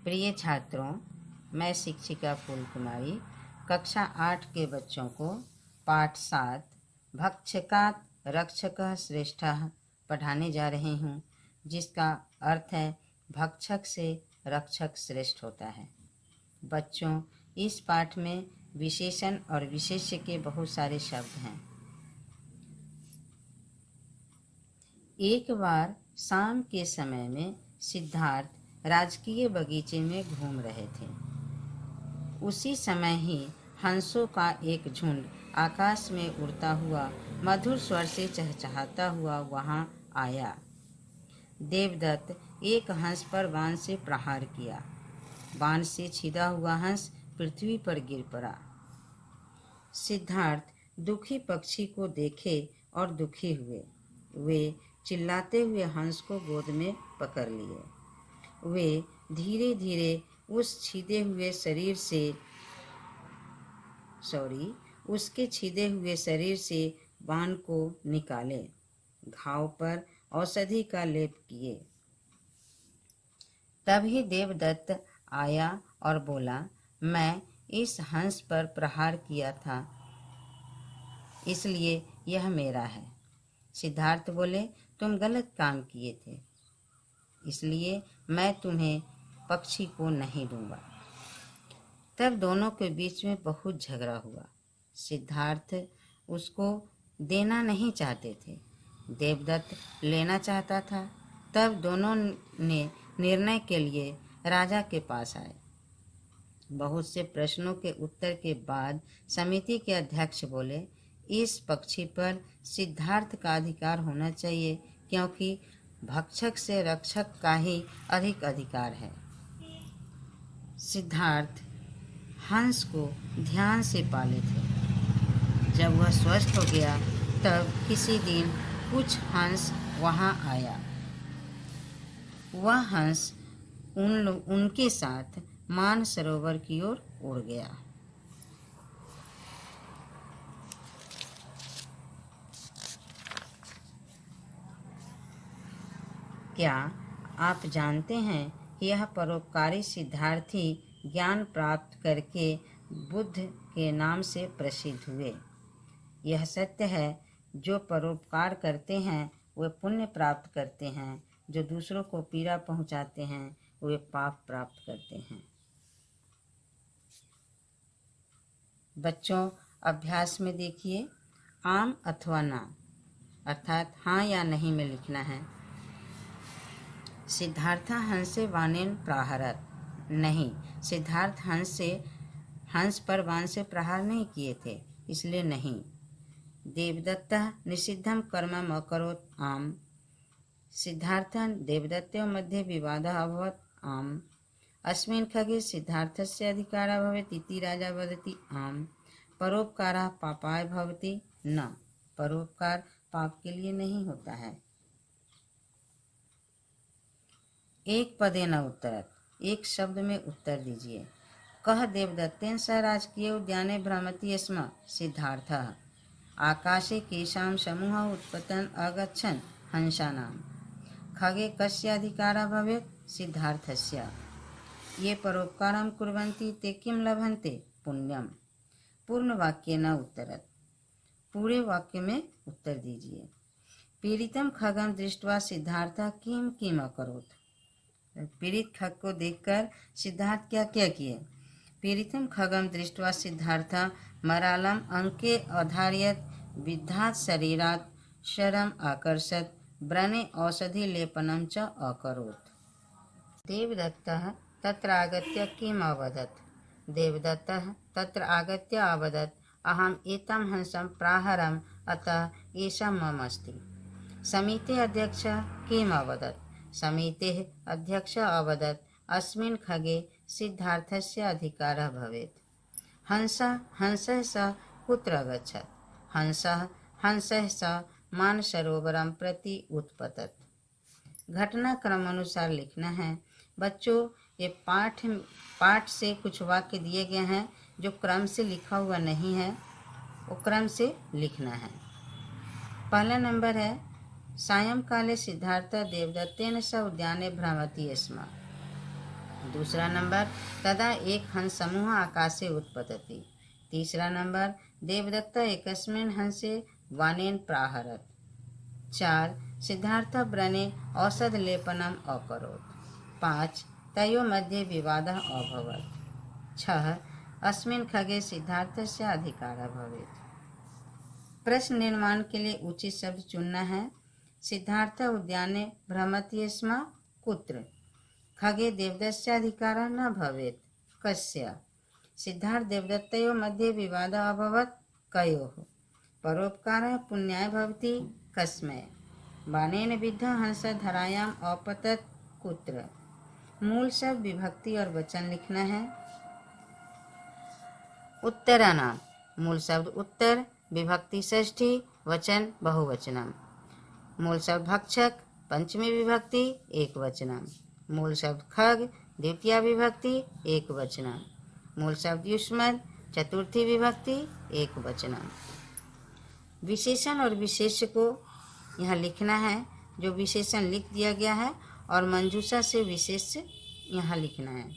प्रिय छात्रों, मैं शिक्षिका फूल कुमारी कक्षा 8 के बच्चों को पाठ 7 भक्षकात् रक्षकः श्रेष्ठः पढ़ाने जा रही हूँ, जिसका अर्थ है भक्षक से रक्षक श्रेष्ठ होता है। बच्चों, इस पाठ में विशेषण और विशेष्य के बहुत सारे शब्द हैं। एक बार शाम के समय में सिद्धार्थ राजकीय बगीचे में घूम रहे थे। उसी समय ही हंसों का एक झुंड आकाश में उड़ता हुआ मधुर स्वर से चहचहाता हुआ वहां आया। देवदत्त एक हंस पर बाण से प्रहार किया। बाण से छिदा हुआ हंस पृथ्वी पर गिर पड़ा। सिद्धार्थ दुखी पक्षी को देखे और दुखी हुए। वे चिल्लाते हुए हंस को गोद में पकड़ लिए। वे धीरे धीरे उसके छिदे हुए शरीर से बाण को निकाले। घाव पर औषधि का लेप किए। तभी देवदत्त आया और बोला, मैं इस हंस पर प्रहार किया था, इसलिए यह मेरा है। सिद्धार्थ बोले, तुम गलत काम किए थे, इसलिए मैं तुम्हें पक्षी को नहीं दूंगा। तब दोनों के बीच में बहुत झगड़ा हुआ। सिद्धार्थ उसको देना नहीं चाहते थे, देवदत्त लेना चाहता था। तब दोनों ने निर्णय के लिए राजा के पास आए। बहुत से प्रश्नों के उत्तर के बाद समिति के अध्यक्ष बोले, इस पक्षी पर सिद्धार्थ का अधिकार होना चाहिए, क्योंकि भक्षक से रक्षक का ही अधिक अधिकार है। सिद्धार्थ हंस को ध्यान से पाले थे। जब वह स्वस्थ हो गया तब किसी दिन कुछ हंस वहां आया। वह हंस उनके साथ मानसरोवर की ओर उड़ गया। क्या आप जानते हैं कि यह परोपकारी सिद्धार्थी ज्ञान प्राप्त करके बुद्ध के नाम से प्रसिद्ध हुए। यह सत्य है, जो परोपकार करते हैं वे पुण्य प्राप्त करते हैं, जो दूसरों को पीड़ा पहुंचाते हैं वे पाप प्राप्त करते हैं। बच्चों, अभ्यास में देखिए, आम अथवा ना अर्थात हाँ या नहीं में लिखना है। सिद्धार्थ हंसे बाणेन प्राहरत, नहीं, सिद्धार्थ हंस पर बाण से प्रहार नहीं किए थे, इसलिए नहीं। देवदत्तः निषिद्धं कर्मम् अकरोत् आम्, सिद्धार्थः देवदत्तयोः मध्ये विवादः अभवत् आम्। अस्मिन् खगे सिद्धार्थस्य अधिकारः भवेत् इति राजा वदति आम्। परोपकारः पापाय भवति न, परोपकार पाप के लिए नहीं होता है। एक पदेन उत्तरत्, एक शब्द में उत्तर दीजिए। कः देवदत्तेन सह राजकीय उद्याने भ्रमति स्म सिद्धार्थः। आकाशे केषां समूहः उत्पतन् अगच्छन् हंसानां। खगे कस्य अधिकारः भवेत् सिद्धार्थस्य। ये परोपकारं कुर्वन्ति ते किं लभन्ते पुण्यम्। पूर्ण वाक्य न उत्तरत्, पूरे वाक्य में उत्तर दीजिए। पीड़ितं खगं दृष्ट्वा सिद्धार्थः किं किम अकरोत्। पीड़ित खग को देखकर सिद्धार्थ क्या क्या किए। पीड़ितं खगं दृष्ट्वा सिद्धार्थः मरालम् अंके अधारयत्, विद्धात् शरीरात् शरम् आकर्षत्, व्रणे औषधि लेपनं च अकरोत्। देवदत्तः तत्र आगत्य किम् अवदत्। देवदत्तः तत्र आगत्य अवदत्, अहम् एतं हंसं प्राहरम्, अतः एषः मम अस्ति। समितेः अध्यक्षः किम् अवदत्। समितेः अध्यक्षः अवदत्, अस्मिन् खगे सिद्धार्थस्य अधिकारः भवेत्। हंसः सः कुत्र अगच्छत्। हंसः सः मानसरोवरं प्रति उत्पतत्। घटनाक्रम अनुसार लिखना है। बच्चों, ये पाठ से कुछ वाक्य दिए गए हैं जो क्रम से लिखा हुआ नहीं है, वो क्रम से लिखना है। पहला नंबर है, सायंकाले सिद्धार्थ देवदत्तेन सह उद्याने भ्रमति स्म। दूसरा नंबर, तदा एक हंस समूह आकाशे उत्पतति। तीसरा नंबर, देवदत्त एकस्मिन् हंसे वानेन प्राहरत। 4. सिद्धार्थ व्रणे औषधलेपनम् अकरोत्। 5. तयोः मध्ये विवादः अभवत्। 6. अस्मिन् खगे सिद्धार्थस्य अधिकारः भवेत्। प्रश्न निर्माण के लिए उचित शब्द चुनना है। सिद्धार्थ उद्याने भ्रमति स्म कुत्र। खगे देवदत्तस्य अधिकारः न भवेत् कस्य। सिद्धार्थ देवदत्तयोः मध्ये विवादः अभवत् कयोः। परोपकारः पुण्याय भवति कस्मै। बाणेन विद्धः हंसः धरायाम् अपतत् कुत्र। मूल शब्द, विभक्ति और वचन लिखना है। उत्तरानाम, मूल शब्द उत्तर, विभक्ति षष्ठी, वचन बहुवचनम। मूल शब्द भक्षक, पंचमी विभक्ति एक वचनम। मूल शब्द खग, द्वितीय विभक्ति एक वचनम। मूल शब्द युष्मद, चतुर्थी विभक्ति एक वचनम। विशेषण और विशेष्य को यहाँ लिखना है। जो विशेषण लिख दिया गया है और मंजूषा से विशेष्य यहाँ लिखना है।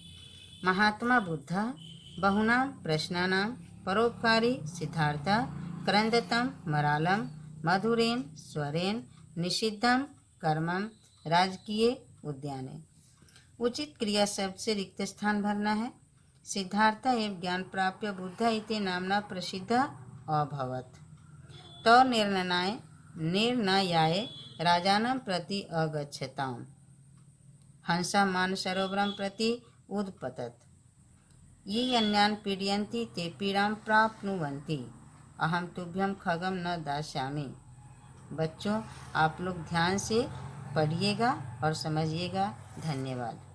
महात्मा बुद्ध, बहुनाम प्रश्नानाम, परोपकारी सिद्धार्थ, क्रंदतम मरालम, मधुरेन स्वरेन, निषिद्धम कर्मम, राजकीय उद्याने। उचित क्रिया शब्द से रिक्त स्थान भरना है। सिद्धार्थ एवं ज्ञान प्राप्य बुद्ध इति नामना प्रसिद्ध अभवत्। तो निर्णयाय राजानं प्रति अगच्छताम्। हंसा मानसरोवरं प्रति उद्पतत्। ये अन्यान् पीडयन्ति ते पीड़ां प्राप्नुवन्ति। अहं तुभ्यं खगम न दास्यामि। बच्चों, आप लोग ध्यान से पढ़िएगा और समझिएगा। धन्यवाद।